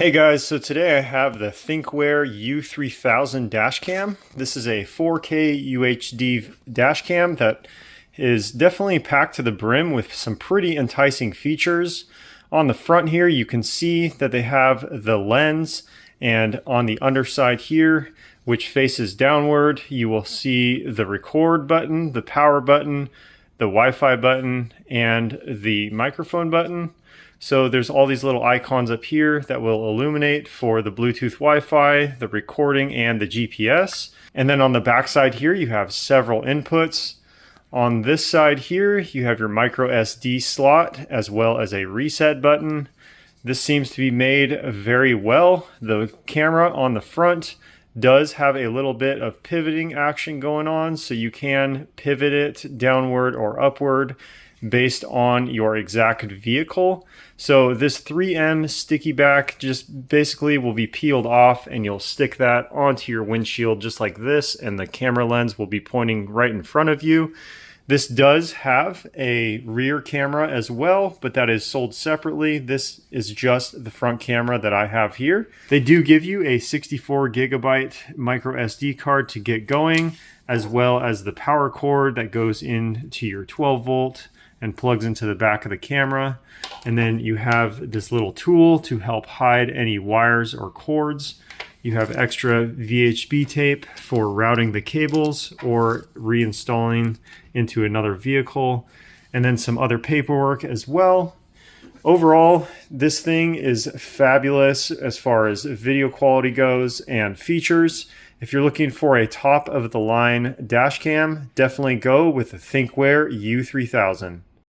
Hey guys, so today I have the THINKWARE U3000 dash cam. This is a 4K UHD dash cam that is definitely packed to the brim with some pretty enticing features. On the front here you can see that they have the lens, and on the underside here, which faces downward, you will see the record button, the power button, the Wi-Fi button, and the microphone button. So there's all these little icons up here that will illuminate for the Bluetooth Wi-Fi, the recording, and the GPS. And then on the back side here, you have several inputs. On this side here, you have your micro SD slot as well as a reset button. This seems to be made very well. The camera on the front does have a little bit of pivoting action going on, so you can pivot it downward or upward based on your exact vehicle. So this 3M sticky back just basically will be peeled off, and you'll stick that onto your windshield just like this, and the camera lens will be pointing right in front of you. This does have a rear camera as well, but that is sold separately. This is just the front camera that I have here. They do give you a 64 gigabyte micro SD card to get going, as well as the power cord that goes into your 12 volt and plugs into the back of the camera. And then you have this little tool to help hide any wires or cords. You have extra VHB tape for routing the cables or reinstalling into another vehicle, and then some other paperwork as well. Overall, this thing is fabulous as far as video quality goes and features. If you're looking for a top of the line dash cam, definitely go with the THINKWARE U3000.